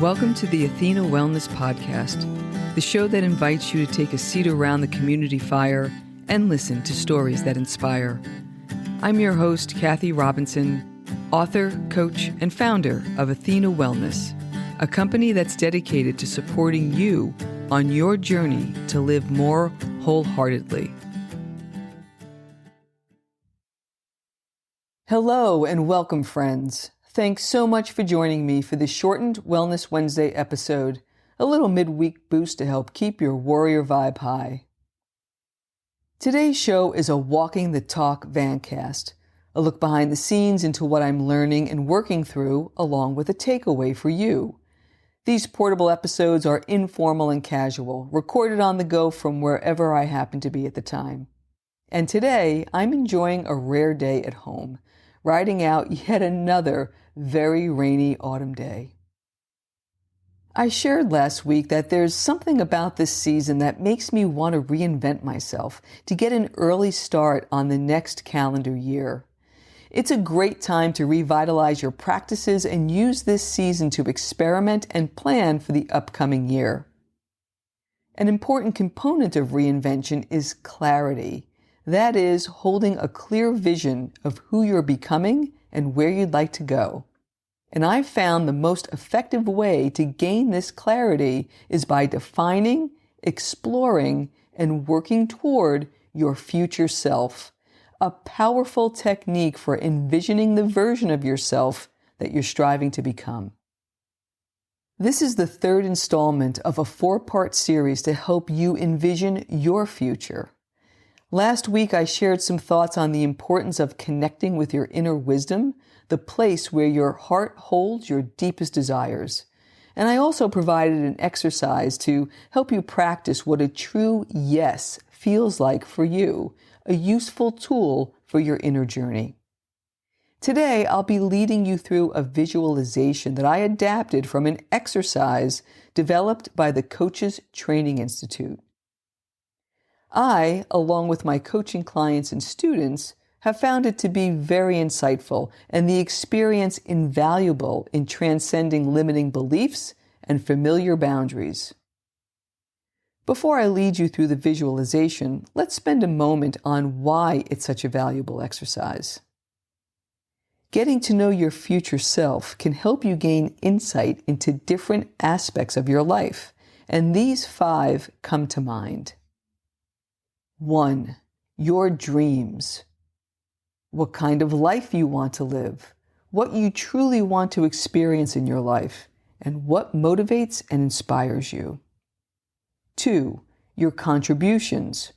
Welcome to the Athena Wellness Podcast, the show that invites you to take a seat around the community fire and listen to stories that inspire. I'm your host, Kathy Robinson, author, coach, and founder of Athena Wellness, a company that's dedicated to supporting you on your journey to live more wholeheartedly. Hello and welcome, friends. Thanks so much for joining me for this shortened Wellness Wednesday episode, a little midweek boost to help keep your warrior vibe high. Today's show is a Walking the Talk Vancast, a look behind the scenes into what I'm learning and working through, along with a takeaway for you. These portable episodes are informal and casual, recorded on the go from wherever I happen to be at the time. And today, I'm enjoying a rare day at home, riding out yet another very rainy autumn day. I shared last week that there's something about this season that makes me want to reinvent myself to get an early start on the next calendar year. It's a great time to revitalize your practices and use this season to experiment and plan for the upcoming year. An important component of reinvention is clarity. That is, holding a clear vision of who you're becoming and where you'd like to go. And I've found the most effective way to gain this clarity is by defining, exploring, and working toward your future self, a powerful technique for envisioning the version of yourself that you're striving to become. This is the third installment of a 4-part series to help you envision your future. Last week, I shared some thoughts on the importance of connecting with your inner wisdom, the place where your heart holds your deepest desires. And I also provided an exercise to help you practice what a true yes feels like for you, a useful tool for your inner journey. Today, I'll be leading you through a visualization that I adapted from an exercise developed by the Coaches Training Institute. I, along with my coaching clients and students, have found it to be very insightful and the experience invaluable in transcending limiting beliefs and familiar boundaries. Before I lead you through the visualization, let's spend a moment on why it's such a valuable exercise. Getting to know your future self can help you gain insight into different aspects of your life, and these 5 come to mind. 1. Your dreams. What kind of life you want to live, what you truly want to experience in your life, and what motivates and inspires you. 2. Your contributions.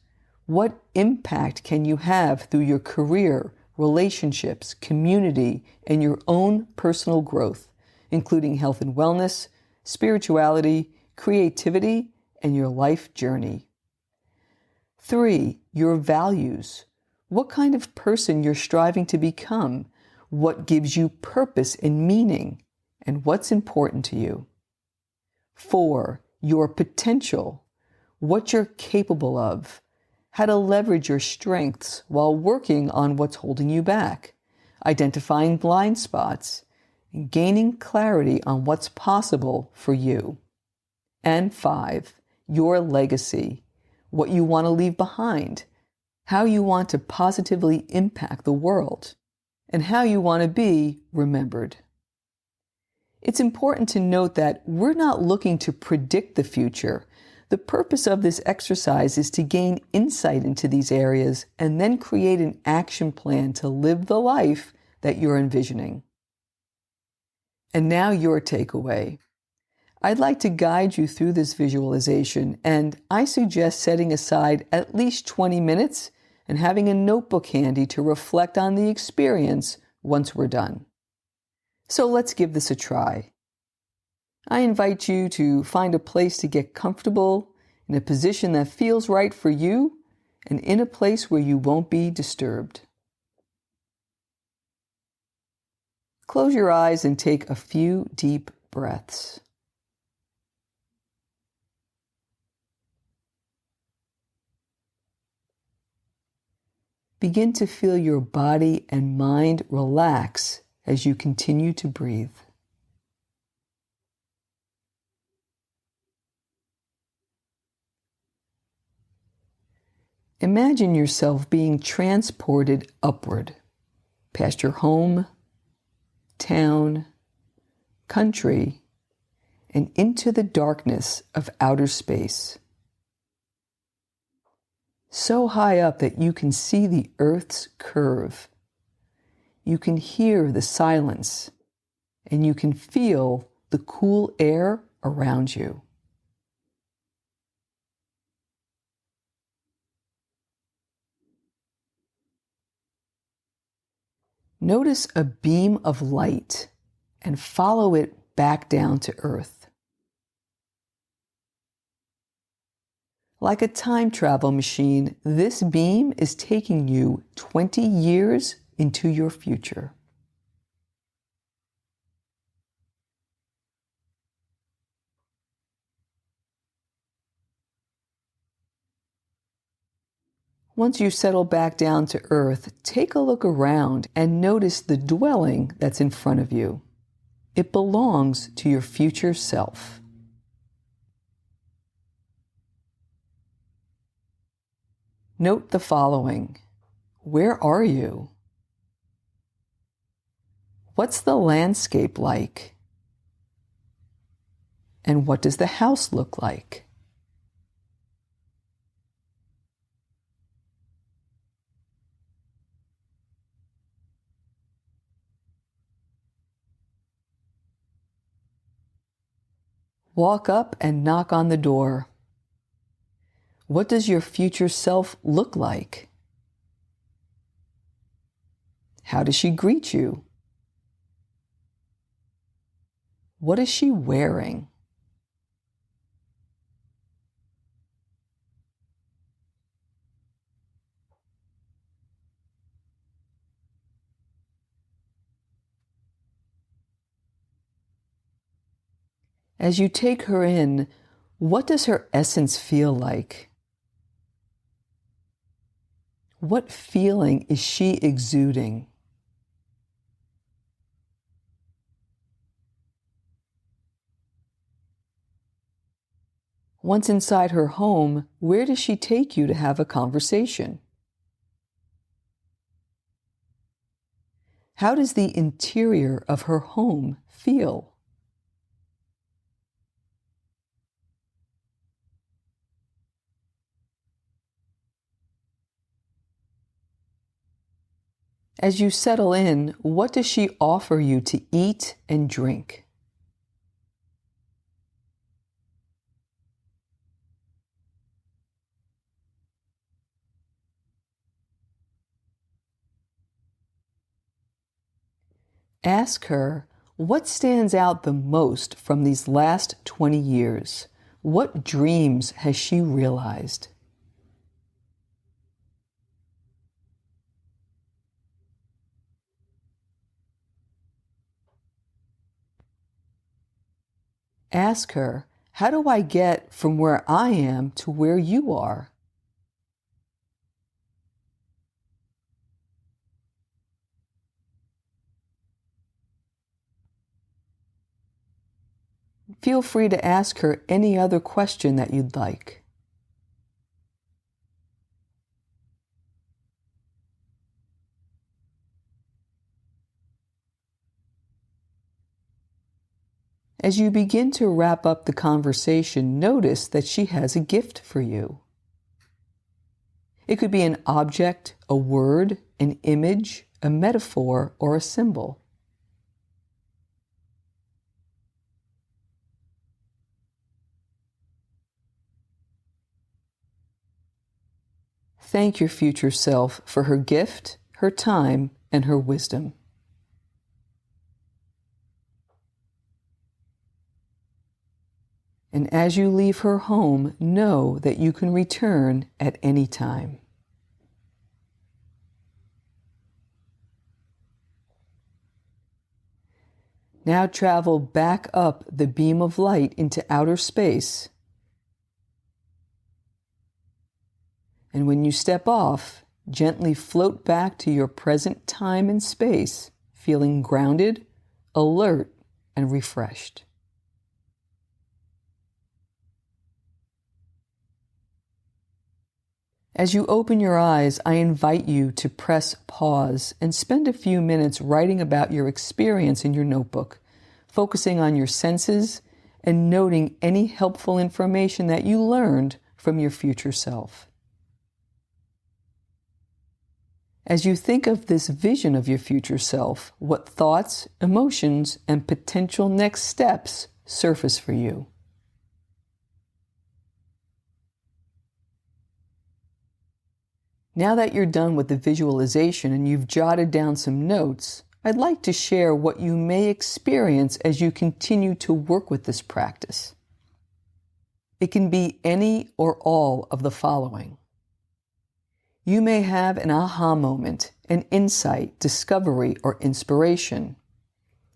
What impact can you have through your career, relationships, community, and your own personal growth, including health and wellness, spirituality, creativity, and your life journey. 3. Your values. What kind of person you're striving to become, what gives you purpose and meaning, and what's important to you. 4. Your potential. What you're capable of, how to leverage your strengths while working on what's holding you back, identifying blind spots, and gaining clarity on what's possible for you. And 5. Your legacy. What you want to leave behind, how you want to positively impact the world, and how you want to be remembered. It's important to note that we're not looking to predict the future. The purpose of this exercise is to gain insight into these areas and then create an action plan to live the life that you're envisioning. And now your takeaway. I'd like to guide you through this visualization, and I suggest setting aside at least 20 minutes and having a notebook handy to reflect on the experience once we're done. So let's give this a try. I invite you to find a place to get comfortable, in a position that feels right for you, and in a place where you won't be disturbed. Close your eyes and take a few deep breaths. Begin to feel your body and mind relax as you continue to breathe. Imagine yourself being transported upward, past your home, town, country, and into the darkness of outer space. So high up that you can see the Earth's curve. You can hear the silence, and you can feel the cool air around you. Notice a beam of light and follow it back down to Earth. Like a time travel machine, this beam is taking you 20 years into your future. Once you settle back down to Earth, take a look around and notice the dwelling that's in front of you. It belongs to your future self. Note the following. Where are you? What's the landscape like? And what does the house look like? Walk up and knock on the door. What does your future self look like? How does she greet you? What is she wearing? As you take her in, what does her essence feel like? What feeling is she exuding? Once inside her home, where does she take you to have a conversation? How does the interior of her home feel? As you settle in, what does she offer you to eat and drink? Ask her, what stands out the most from these last 20 years? What dreams has she realized? Ask her, how do I get from where I am to where you are? Feel free to ask her any other question that you'd like. As you begin to wrap up the conversation, notice that she has a gift for you. It could be an object, a word, an image, a metaphor, or a symbol. Thank your future self for her gift, her time, and her wisdom. And as you leave her home, know that you can return at any time. Now travel back up the beam of light into outer space. And when you step off, gently float back to your present time and space, feeling grounded, alert, and refreshed. As you open your eyes, I invite you to press pause and spend a few minutes writing about your experience in your notebook, focusing on your senses and noting any helpful information that you learned from your future self. As you think of this vision of your future self, what thoughts, emotions, and potential next steps surface for you? Now that you're done with the visualization and you've jotted down some notes, I'd like to share what you may experience as you continue to work with this practice. It can be any or all of the following. You may have an aha moment, an insight, discovery, or inspiration.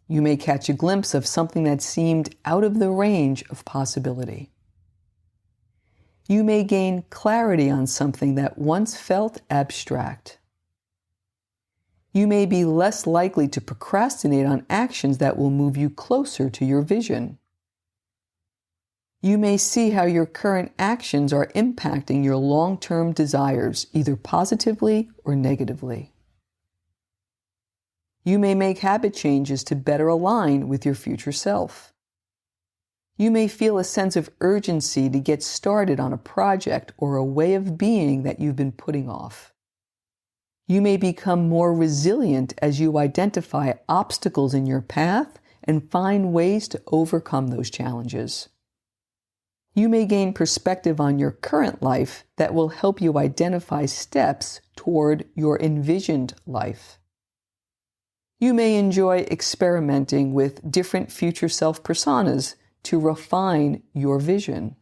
You may catch a glimpse of something that seemed out of the range of possibility. You may gain clarity on something that once felt abstract. You may be less likely to procrastinate on actions that will move you closer to your vision. You may see how your current actions are impacting your long-term desires, either positively or negatively. You may make habit changes to better align with your future self. You may feel a sense of urgency to get started on a project or a way of being that you've been putting off. You may become more resilient as you identify obstacles in your path and find ways to overcome those challenges. You may gain perspective on your current life that will help you identify steps toward your envisioned life. You may enjoy experimenting with different future self personas to refine your vision.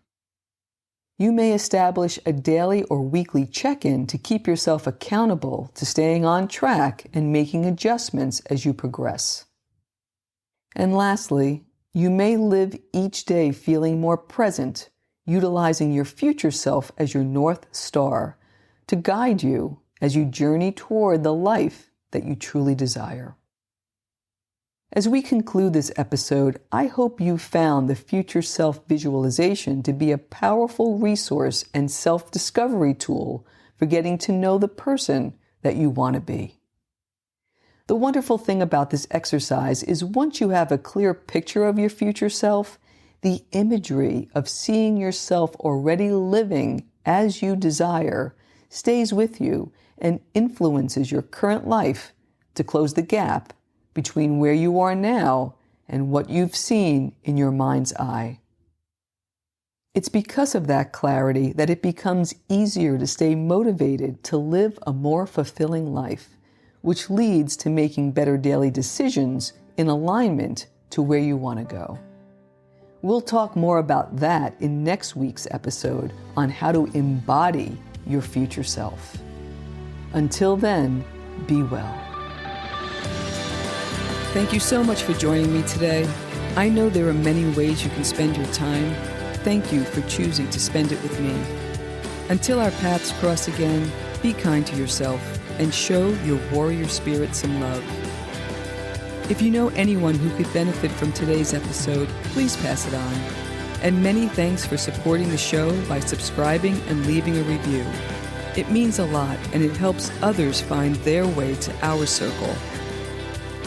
You may establish a daily or weekly check-in to keep yourself accountable to staying on track and making adjustments as you progress. And lastly, you may live each day feeling more present, utilizing your future self as your North Star to guide you as you journey toward the life that you truly desire. As we conclude this episode, I hope you found the future self visualization to be a powerful resource and self-discovery tool for getting to know the person that you want to be. The wonderful thing about this exercise is once you have a clear picture of your future self, the imagery of seeing yourself already living as you desire stays with you and influences your current life to close the gap between where you are now and what you've seen in your mind's eye. It's because of that clarity that it becomes easier to stay motivated to live a more fulfilling life, which leads to making better daily decisions in alignment to where you want to go. We'll talk more about that in next week's episode on how to embody your future self. Until then, be well. Thank you so much for joining me today. I know there are many ways you can spend your time. Thank you for choosing to spend it with me. Until our paths cross again, be kind to yourself and show your warrior spirit some love. If you know anyone who could benefit from today's episode, please pass it on. And many thanks for supporting the show by subscribing and leaving a review. It means a lot and it helps others find their way to our circle.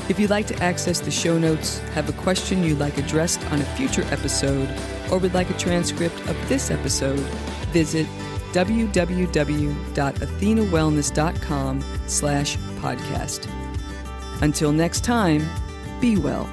If you'd like to access the show notes, have a question you'd like addressed on a future episode, or would like a transcript of this episode, visit www.athenawellness.com/podcast. Until next time, be well.